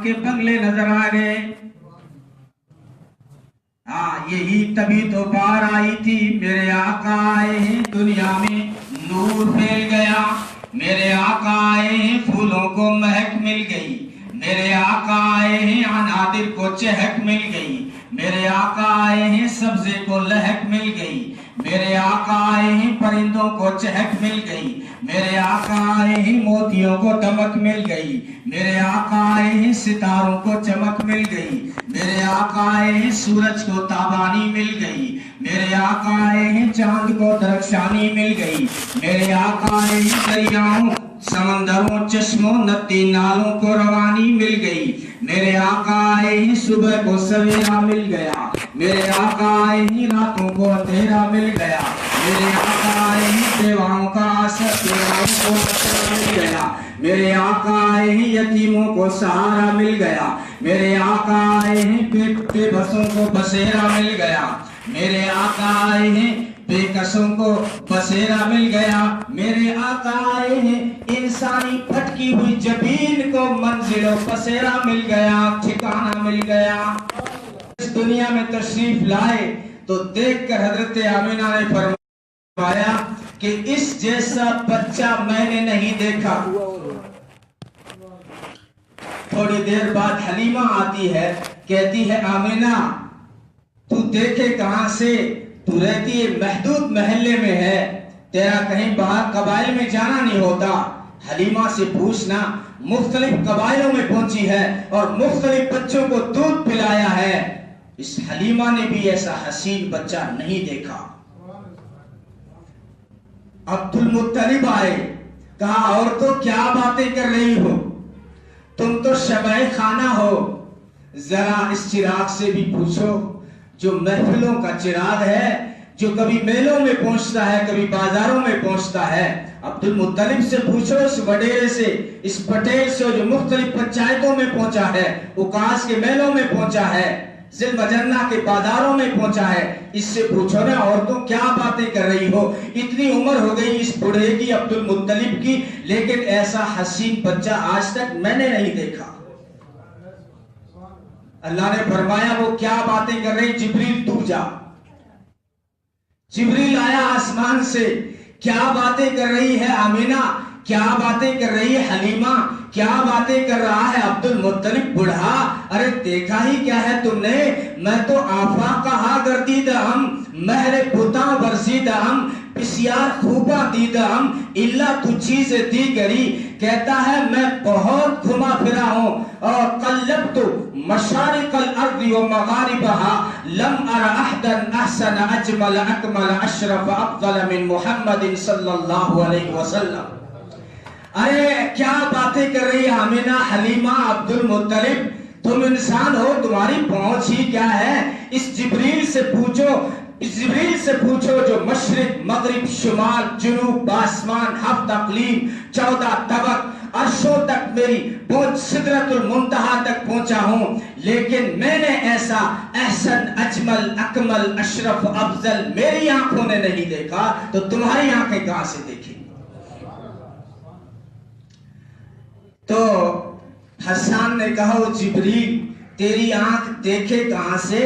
کے بنگلے نظر آ گئے. یہی تبھی تو بار آئی تھی میرے آقا آئے ہیں دنیا میں نور پھیل گیا. میرے آقا آئے ہیں پھولوں کو مہک مل گئی. میرے آقا آئے ہیں عنادر کو چہک مل گئی. میرے آقا آئے ہیں سبزے کو لہک مل گئی. میرے آقا آئے ہیں پرندوں کو چہک مل گئی. میرے آقا آئے ہیں موتیوں کو دمک مل گئی. میرے آقا آئے ہیں ستاروں کو چمک مل گئی. میرے آقا آئے ہیں سورج کو تابانی مل گئی. میرے آقا آئے ہیں چاند کو درخشانی مل گئی. میرے آقا آئے ہیں دریاؤں سمندروں چشموں ندی نالوں کو روانی مل گئی. میرے آقا آئے ہیں صبح کو سویرا مل گیا. میرے آقا آئے ہیں راتوں کو اندھیرا مل گیا. میرے آقا آئے ہیں بیواؤں کا آسر بیواؤں کو بسیرا مل گیا. میرے آقا آئے ہیں یتیموں کو سہارا مل گیا. میرے آقا آئے ہیں بے بسوں کو بسیرا مل گیا. میرے آقا آئے ہیں بے کسوں کو بسیرا مل گیا. میرے آقا آئے ہیں انسانی پھٹکی ہوئی جبین کو منزل و بسیرا مل گیا, ٹھکانہ مل گیا. اس دنیا میں تشریف لائے تو دیکھ کر حضرت آمینہ نے فرمایا کہ اس جیسا بچہ میں نے نہیں دیکھا. تھوڑی دیر بعد حلیمہ آتی ہے, کہتی ہے آمینہ تو دیکھے کہاں سے, تو رہتی ہے محدود محلے میں ہے, تیرا کہیں باہر قبائل میں جانا نہیں ہوتا. حلیمہ سے پوچھنا, مختلف قبائلوں میں پہنچی ہے اور مختلف بچوں کو دودھ پلایا ہے. اس حلیمہ نے بھی ایسا حسین بچہ نہیں دیکھا. عبد المطلب آئے, کہا عورتوں کیا باتیں کر رہی ہو, تم تو شبہ خانہ ہو, ذرا اس چراغ سے بھی پوچھو جو محفلوں کا چراغ ہے, جو کبھی میلوں میں پہنچتا ہے کبھی بازاروں میں پہنچتا ہے. عبد المطلب سے پوچھو, اس وڈیرے سے, اس پٹیل سے جو مختلف پنچایتوں میں پہنچا ہے, اکاس کے میلوں میں پہنچا ہے, ذل مجنہ کے بازاروں میں پہنچا ہے, اس سے پوچھو نا عورتوں کیا باتیں کر رہی ہو. اتنی عمر ہو گئی اس بڑھے کی, عبد المطلب کی, لیکن ایسا حسین بچہ آج تک میں نے نہیں دیکھا. اللہ نے فرمایا وہ کیا باتیں کر رہی, جبریل تو جا. جبریل آیا آسمان سے, کیا باتیں کر رہی ہے آمینہ, کیا باتیں کر رہی ہے حلیمہ, کیا باتیں کر رہا ہے عبد المطلب بڑھا. ارے دیکھا ہی کیا ہے تم نے, میں تو آفاق کا ہا گردیدہ ہم, مہر بتاں ورزیدہ ہم, بسیار خوباں دیدہ ہم, اللہ تو چیز دیگری. کہتا ہے میں بہت گھما پھرا ہوں اور قلبت مشارق الارض و مغاربها لم ار احدا احسن اجمل اکمل اشرف افضل من محمد صلی اللہ علیہ وسلم. ارے کیا باتیں کر رہی ہے آمینہ, حلیمہ, عبد المطلب, تم انسان ہو, تمہاری پہنچ ہی کیا ہے. اس جبریل سے پوچھو, اس جبریل سے پوچھو جو مشرق مغرب شمال جنوب آسمان ہفت اقلیم 14 طبق عرشوں تک میری پہنچ سدرۃ المنتہا تک پہنچا ہوں, لیکن میں نے ایسا احسن اجمل اکمل اشرف افضل میری آنکھوں نے نہیں دیکھا, تو تمہاری آنکھیں کہاں سے دیکھیں. تو حسان نے کہا جبریل تیری آنکھ دیکھے کہاں سے,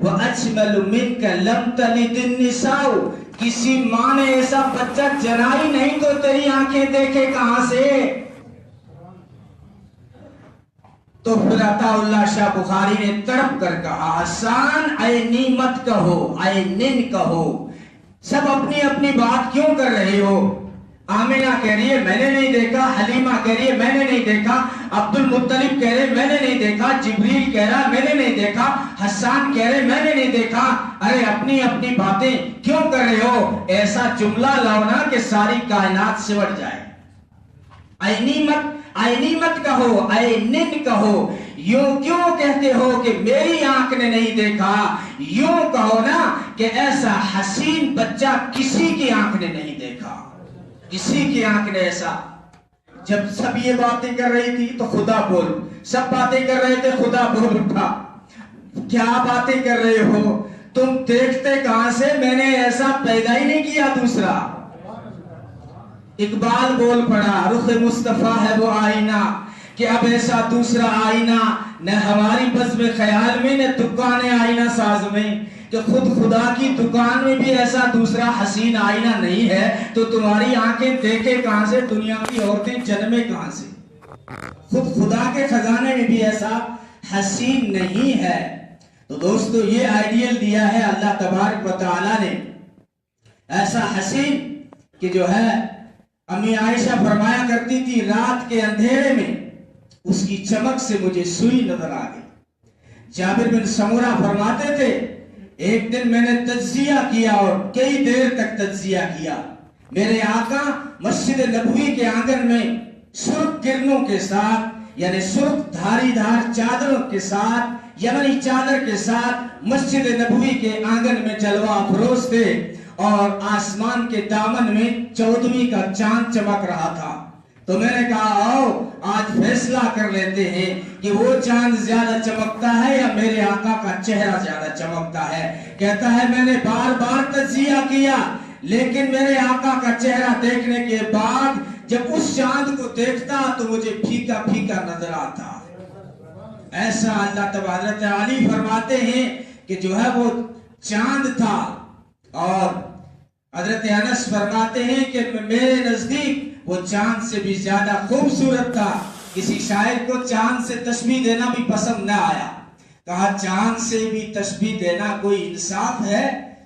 وَأَجْمَلُ مِنْكَ لَمْ تَلِدِ النِّسَاءُ, کسی ماں نے ایسا بچہ جنائی نہیں تو تیری آنکھیں دیکھے کہاں سے. تو پھر عطا اللہ شاہ بخاری نے تڑپ کر کہا حسان اے نیمت کہو, اے نن کہو, سب اپنی اپنی بات کیوں کر رہے ہو. آمینہ کہہ رہی ہے میں نے نہیں دیکھا, حلیمہ کہہ رہی ہے میں نے نہیں دیکھا, عبد المطلب کہہ رہے میں نے نہیں دیکھا, جبریل کہہ رہا میں نے نہیں دیکھا, حسان کہہ رہے میں نے نہیں دیکھا. ارے اپنی اپنی باتیں کیوں کر رہے ہو, ایسا جملہ لاؤ نا کہ ساری کائنات سمٹ جائے. اے نیمت, اے نیمت کہو, اے نن کہو, یوں کیوں کہتے ہو کہ میری آنکھ نے نہیں دیکھا, یوں کہو نا کہ ایسا حسین بچہ کسی کی آنکھ نے نہیں دیکھا, کسی کی آنکھ نے ایسا. جب سب یہ باتیں کر رہی تھی تو خدا بول, سب باتیں کر رہے تھے خدا بول اٹھا, کیا باتیں کر رہے ہو, تم دیکھتے کہاں سے, میں نے ایسا پیدا ہی نہیں کیا دوسرا. اقبال بول پڑا رخ مصطفیٰ ہے وہ آئینہ, کہ اب ایسا دوسرا آئینہ نہ ہماری بزم خیال میں نہ دکان آئینہ ساز میں، کہ خود خدا کی دکان میں بھی ایسا دوسرا حسین آئینہ نہیں ہے، تو تمہاری آنکھیں دیکھے کہاں سے، دنیا کی عورتیں جنمے کہاں سے؟ خود خدا کے خزانے میں بھی ایسا حسین نہیں ہے۔ تو دوستو یہ آئیڈیل دیا ہے اللہ تبارک و تعالیٰ نے، ایسا حسین کہ جو ہے امی عائشہ فرمایا کرتی تھی رات کے اندھیرے میں اس کی چمک سے مجھے سوئی نظر آ گئی۔ جابر بن سمورہ فرماتے تھے ایک دن میں نے تجزیہ کیا اور کئی دیر تک تجزیہ کیا، میرے آقا مسجد نبوی کے آنگن میں سرخ کرنوں کے ساتھ، یعنی سرخ دھاری دھار چادروں کے ساتھ، یمنی چادر کے ساتھ مسجد نبوی کے آنگن میں جلوہ افروز تھے، اور آسمان کے دامن میں 14ویں کا چاند چمک رہا تھا۔ تو میں نے کہا آؤ آج فیصلہ کر لیتے ہیں کہ وہ چاند زیادہ چمکتا ہے یا میرے آقا کا چہرہ زیادہ چمکتا ہے۔ کہتا ہے میں نے بار بار تجزیہ کیا، لیکن میرے آقا کا چہرہ دیکھنے کے بعد جب اس چاند کو دیکھتا تو مجھے پھیکا پھیکا نظر آتا۔ ایسا اللہ تبارک علی فرماتے ہیں کہ جو ہے وہ چاند تھا، اور حضرت انس فرماتے ہیں کہ میرے نزدیک وہ چاند سے بھی زیادہ خوبصورت تھا۔ کسی شاعر کو چاند سے تشبیہ دینا بھی پسند نہ آیا، کہا چاند سے بھی تشبیہ دینا کوئی انصاف ہے؟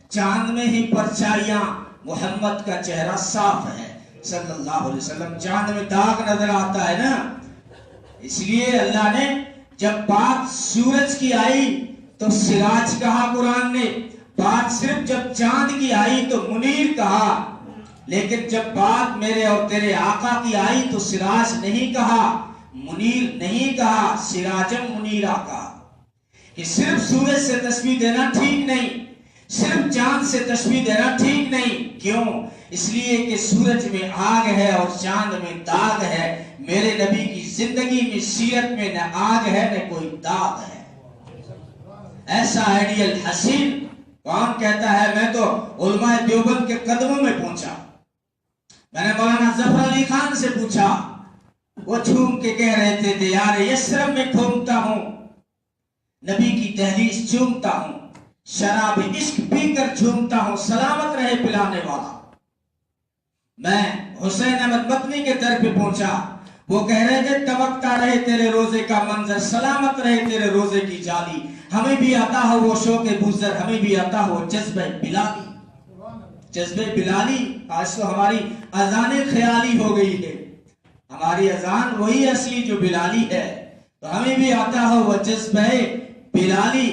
چاند میں ہی پرچھائیاں، محمد کا چہرہ صاف ہے صلی اللہ علیہ وسلم، چاند میں داغ نظر آتا ہے نا۔ اس لیے اللہ نے جب بات سورج کی آئی تو سراج کہا قرآن نے، بات صرف جب چاند کی آئی تو منیر کہا، لیکن جب بات میرے اور تیرے آقا کی آئی تو سراج نہیں کہا، منیر نہیں کہا، سراجم منیرہ کہا۔ کہ صرف سورج سے تشبیہ دینا ٹھیک نہیں، صرف چاند سے تشبیہ دینا ٹھیک نہیں۔ کیوں؟ اس لیے کہ سورج میں آگ ہے اور چاند میں داغ ہے، میرے نبی کی زندگی میں سیرت میں نہ آگ ہے نہ کوئی داغ ہے۔ ایسا آئیڈیل حسین کون کہتا ہے؟ میں تو علماء دیوبند کے قدموں میں پہنچا، میں نے مولانا ظفر علی خان سے پوچھا، وہ جھوم کے کہہ رہے تھے دیار یسرب میں گھومتا ہوں، نبی کی دہلیز چومتا ہوں، شراب عشق پی کر جھومتا ہوں، سلامت رہے پلانے والا۔ میں حسین احمد مدنی کے در پہ پہنچا، وہ کہہ رہے تھے تمکتا رہے تیرے روزے کا منظر، سلامت رہے تیرے روزے کی جالی، ہمیں بھی آتا ہو وہ شوق بوزر، ہمیں بھی آتا ہو جذبہ بلالی۔ جذبہ بلالی آج تو ہماری اذان خیالی ہو گئی ہے، ہماری اذان وہی اصلی جو بلالی ہے، تو ہمیں بھی آتا ہو وہ جذبہ بلالی۔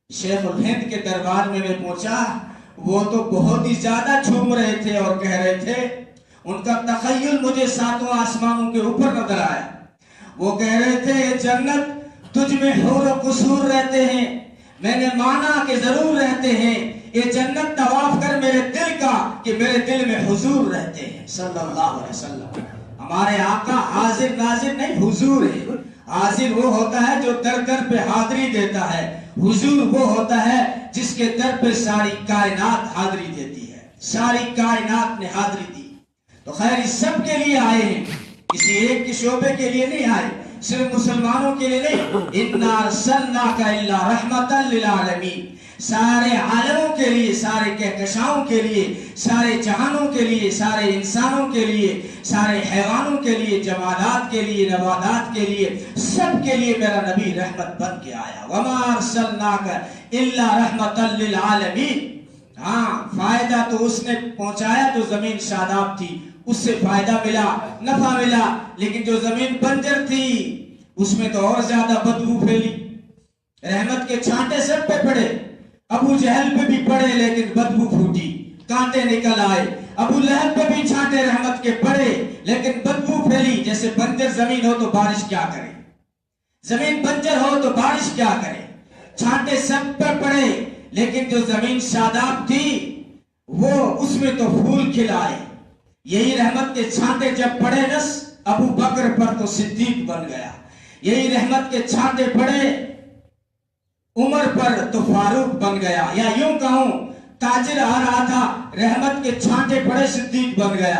شیخ الہند کے دربار میں پہنچا، وہ تو بہت ہی زیادہ جھوم رہے تھے اور کہہ رہے تھے، ان کا تخیل مجھے ساتوں آسمانوں کے اوپر نظر آیا۔ وہ کہہ رہے تھے یہ جنت تجھ میں حور و قصور رہتے ہیں، میں نے مانا کہ ضرور رہتے ہیں، یہ جنت طواف کر میرے دل کا کہ میرے دل میں حضور رہتے ہیں صلی اللہ علیہ وسلم۔ ہمارے آقا حاضر ناظر نہیں، حضور ہے۔ حاضر وہ ہوتا ہے جو در در پہ حاضری دیتا ہے، حضور وہ ہوتا ہے جس کے در پہ ساری کائنات حاضری دیتی ہے، ساری کائنات نے حاضری دی۔ تو خیر اس سب کے لیے آئے ہیں، کسی ایک کے شعبے کے لیے نہیں آئے، صرف مسلمانوں کے لیے نہیں۔ اِنَّا أَرْسَلْنَاكَ إِلَّا رَحْمَةً لِلْعَالَمِينَ، سارے عالموں کے لیے، سارے کہکشاؤں کے لیے، سارے جہانوں کے لیے، سارے انسانوں کے لیے، سارے حیوانوں کے لیے، جمادات کے لیے، نباتات کے لیے، سب کے لیے میرا نبی رحمت بن کے آیا۔ وَمَا أَرْسَلْنَاكَ إِلَّا رَحْمَةً لِلْعَالَمِينَ۔ ہاں فائدہ تو اس نے پہنچایا جو زمین شاداب تھی، اس سے فائدہ ملا، نفع ملا، لیکن جو زمین بنجر تھی اس میں تو اور زیادہ بدبو پھیلی۔ رحمت کے چھانٹے سب پہ پڑے، ابو جہل پہ بھی پڑے لیکن بدبو پھوٹی، کانٹے نکل آئے۔ ابو لہب پہ بھی چھانٹے رحمت کے پڑے لیکن بدبو پھیلی۔ جیسے بنجر زمین ہو تو بارش کیا کرے، زمین بنجر ہو تو بارش کیا کرے، چھانٹے سب پہ پڑے، لیکن جو زمین شاداب تھی وہ اس میں تو پھول کھلائے۔ یہی رحمت کے چھانٹے جب پڑے نس ابو بکر پر تو صدیق بن گیا، یہی رحمت کے چھانٹے پڑے عمر پر تو فاروق بن گیا، یا یوں کہوں تاجر آ رہا تھا، رحمت کے چھانٹے پڑے صدیق بن گیا،